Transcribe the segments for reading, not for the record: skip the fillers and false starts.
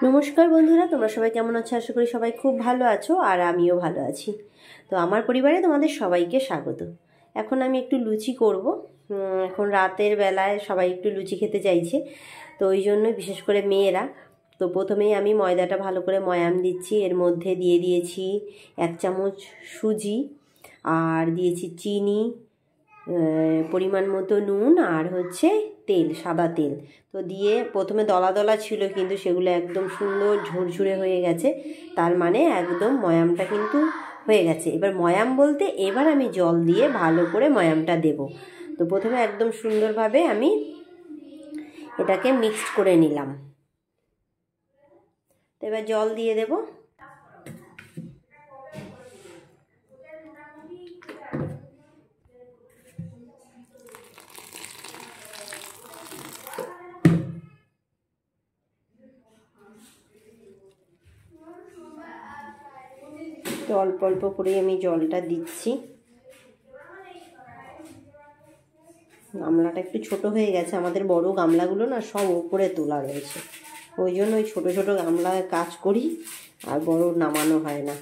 নমস্কার বন্ধুরা, তোমরা সবাই কেমন আছো? আশা করি সবাই খুব ভালো আছো, আর আমিও ভালো আছি। তো আমার পরিবারে তোমাদের সবাইকে স্বাগত। এখন আমি একটু লুচি করব। এখন রাতের বেলায় সবাই একটু লুচি খেতে চাইছে, তো ওই জন্যই বিশেষ করে মেয়েরা। তো প্রথমেই আমি ময়দাটা ভালো করে ময়াম দিচ্ছি। এর মধ্যে দিয়ে দিয়েছি 1 চামচ সুজি, আর দিয়েছি চিনি, পরিমাণ মতো নুন, আর হচ্ছে তেল, সাদা তেল। তো দিয়ে প্রথমে দলা দলা ছিল, কিন্তু সেগুলো একদম সুন্দর ঝুরঝুরে হয়ে গেছে। তার মানে একদম ময়ামটা কিন্তু হয়ে গেছে। এবার ময়াম বলতে এবার আমি জল দিয়ে ভালো করে ময়ামটা দেব। তো প্রথমে একদম সুন্দরভাবে আমি এটাকে মিক্সড করে নিলাম। তো এবার জল দিয়ে দেব। তো অল্প অল্প করেই আমি জলটা দিচ্ছি। গামলাটা একটু ছোট হয়ে গেছে, আমাদের বড় গামলাগুলো না সব উপরে তোলা রয়েছে, ওই জন্য ওই ছোট ছোট গামলায় কাজ করি, আর বড় নামানো হয় না।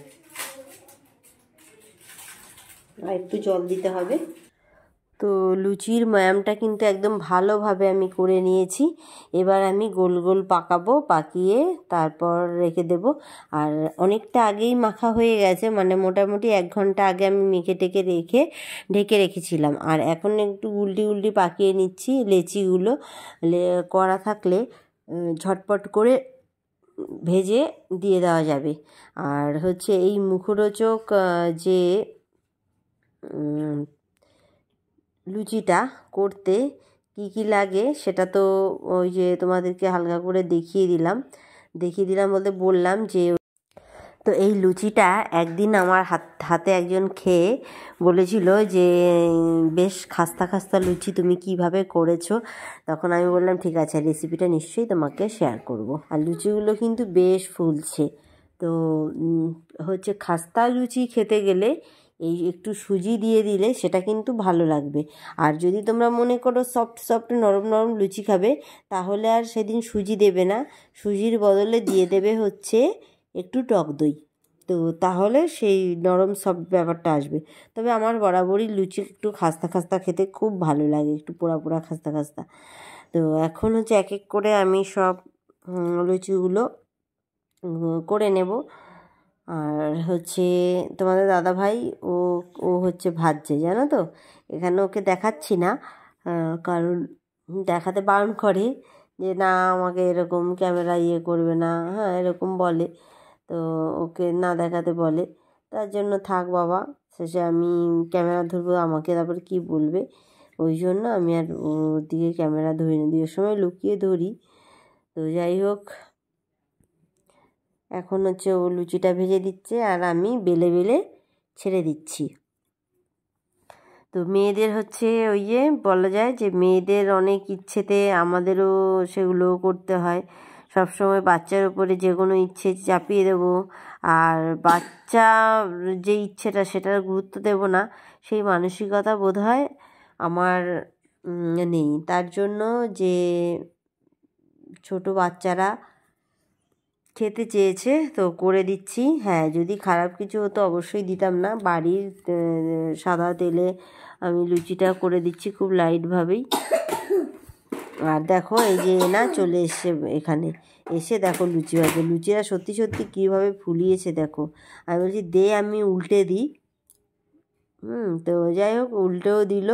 আর একটু জল দিতে হবে। তো লুচির ময়ামটা কিন্তু একদম ভালোভাবে আমি করে নিয়েছি। এবার আমি গোল গোল পাকাবো, পাকিয়ে তারপর রেখে দেব। আর অনেকটা আগেই মাখা হয়ে গেছে, মানে মোটামুটি 1 ঘন্টা আগে আমি মেখে টেকে ঢেকে রেখেছিলাম। আর এখন একটু উল্টি উল্টি পাকিয়ে নিচ্ছি। লেচিগুলো করা থাকলে ঝটপট করে ভেজে দিয়ে দেওয়া যাবে। আর হচ্ছে এই মুখরোচক যে লুচিটা করতে কি কি লাগে সেটা তো ওই যে তোমাদেরকে হালকা করে দেখিয়ে দিলাম বলতে বললাম যে, তো এই লুচিটা একদিন আমার হাতে একজন খেয়ে বলেছিল যে বেশ খাস্তা খাস্তা লুচি, তুমি কিভাবে করেছো? তখন আমি বললাম ঠিক আছে, রেসিপিটা নিশ্চয়ই তোমাকে শেয়ার করব। আর লুচিগুলো কিন্তু বেশ ফুলছে। তো হচ্ছে খাস্তা লুচি খেতে গেলে এই একটু সুজি দিয়ে দিলে সেটা কিন্তু ভালো লাগবে। আর যদি তোমরা মনে করো সফট সফট নরম নরম লুচি খাবে, তাহলে আর সেদিন সুজি দেবে না, সুজির বদলে দিয়ে দেবে হচ্ছে একটু টক দই। তো তাহলে সেই নরম সফট ব্যাপারটা আসবে। তবে আমার বরাবরই লুচি একটু খাস্তা খাস্তা খেতে খুব ভালো লাগে, একটু পোড়া পোড়া খাস্তা খাস্তা। তো এখন হচ্ছে এক এক করে আমি সব লুচিগুলো করে নেব। আর হচ্ছে তোমাদের দাদাভাই ও ও হচ্ছে ভাজছে, জানো তো। এখানে ওকে দেখাচ্ছি না, কারণ দেখাতে বারণ করে যে না আমাকে এরকম ক্যামেরা করবে না, হ্যাঁ এরকম বলে। তো ওকে না দেখাতে বলে, তার জন্য থাক বাবা, শেষে আমি ক্যামেরা ধরবো, আমাকে তারপর কি বলবে, ওই জন্য আমি আর ওর দিকে ক্যামেরা ধরি না, দুই সময় লুকিয়ে ধরি। তো যাই হোক, এখন হচ্ছে ও লুচিটা ভেজে দিচ্ছে, আর আমি বেলে বেলে ছেড়ে দিচ্ছি। তো মেয়েদের হচ্ছে ওই যে বলা যায় যে মেয়েদের অনেক ইচ্ছেতে আমাদেরও সেগুলো করতে হয়। সবসময় বাচ্চার উপরে যে কোনো ইচ্ছে চাপিয়ে দেবো, আর বাচ্চা যে ইচ্ছেটা সেটার গুরুত্ব দেব না, সেই মানসিকতা বোধহয় আমার নেই। তার জন্য যে ছোট বাচ্চারা খেতে চেয়েছে তো করে দিচ্ছি। হ্যাঁ, যদি খারাপ কিছু হতো অবশ্যই দিতাম না, বাড়ির সাদা তেলে আমি লুচিটা করে দিচ্ছি খুব লাইটভাবেই। আর দেখো এই যে না চলে এসছে এখানে, এসে দেখো লুচি ভাজে। লুচিরা সত্যি সত্যি কীভাবে ফুলিয়েছে দেখো। আমি বলছি দে আমি উল্টে দিই। তো যাই হোক, উল্টেও দিল।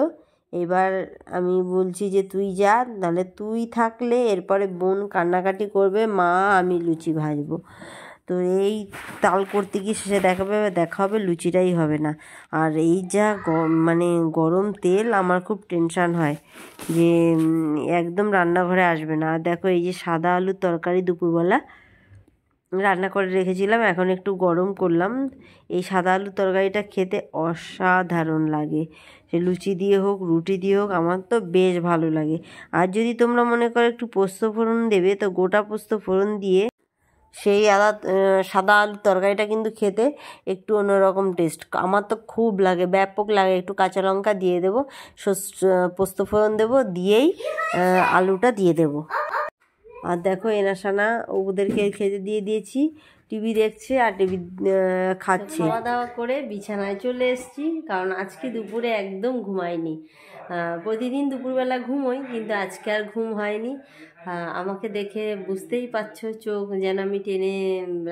এবার আমি বলছি যে তুই যা, নাহলে তুই থাকলে এরপরে বোন কান্নাকাটি করবে, মা আমি লুচি ভাজবো। তো এই তাল করতে গিয়ে শেষে দেখা হবে লুচিটাই হবে না। আর এই যা মানে গরম তেল, আমার খুব টেনশান হয় যে একদম রান্নাঘরে আসবে না। আর দেখো এই যে সাদা আলুর তরকারি দুপুরবেলা রান্না করে রেখেছিলাম, এখন একটু গরম করলাম। এই সাদা আলুর তরকারিটা খেতে অসাধারণ লাগে, সে লুচি দিয়ে হোক রুটি দিয়ে হোক, আমার তো বেশ ভালো লাগে। আর যদি তোমরা মনে করো একটু পোস্ত ফোড়ন দেবে, তো গোটা পোস্ত ফোড়ন দিয়ে সেই সাদা আলুর তরকারিটা কিন্তু খেতে একটু অন্যরকম টেস্ট, আমার তো খুব লাগে, ব্যাপক লাগে। একটু কাঁচা লঙ্কা দিয়ে দেবো, পোস্ত ফোড়ন দেবো, দিয়েই আলুটা দিয়ে দেবো। আর দেখো এনাসানা ওদেরকে খেতে দিয়ে দিয়েছি, টিভি দেখছে আর টিভি খাচ্ছে। খাওয়া দাওয়া করে বিছানায় চলে এসেছি, কারণ আজকে দুপুরে একদম ঘুমাইনি। প্রতিদিন দুপুরবেলা ঘুমোই, কিন্তু আজকে আর ঘুম হয়নি। আমাকে দেখে বুঝতেই পারছো, চোখ যেন আমি টেনে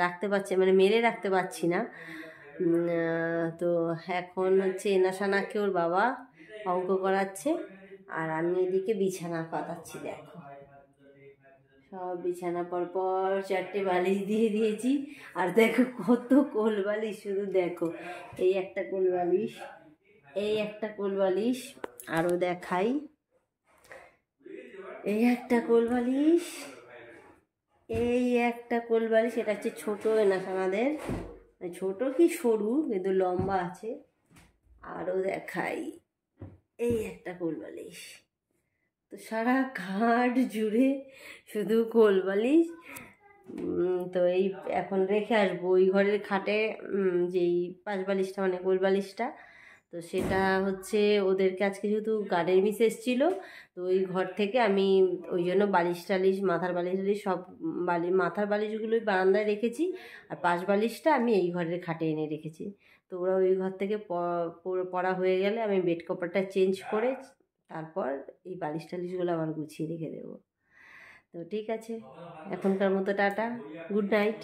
রাখতে পারছি, মানে মেরে রাখতে পারছি না। তো এখন হচ্ছে এনাসানাকে ওর বাবা অঙ্ক করাচ্ছে, আর আমি এদিকে বিছানা পাতাচ্ছি। দেখো সব বিছানা পরপর 4টে বালিশ দিয়ে দিয়েছি। আর দেখো কত কোল বালিশ, শুধু দেখো, এই একটা কোল বালিশ, এই একটা কোল বালিশ, আরও দেখাই, এই একটা কোল বালিশ, এই একটা কোল বালিশ। এটা হচ্ছে ছোটো এনাসানাদের, ছোট কি সরু কিন্তু লম্বা আছে। আরও দেখাই, এই একটা কোল বালিশ। তো সারা ঘাট জুড়ে শুধু কোল বালিশ। তো এই এখন রেখে আসবো ওই ঘরের খাটে, যেই পাশ বালিশটা মানে কোল বালিশটা, তো সেটা হচ্ছে ওদেরকে আজকে যেহেতু গার্ডেন মিস এসেছিলো, তো ওই ঘর থেকে আমি ওই জন্য বালিশ টালিশ, মাথার বালিশ টালিশ সব মাথার বালিশগুলোই বারান্দায় রেখেছি, আর পাশ বালিশটা আমি এই ঘরের খাটে এনে রেখেছি। তো ওরা ওই ঘর থেকে পড়া হয়ে গেলে আমি বেড কভারটা চেঞ্জ করে তারপর এই বালিশ টালিশগুলো আবার গুছিয়ে রেখে দেবো। তো ঠিক আছে, এখনকার মতো টাটা, গুড নাইট।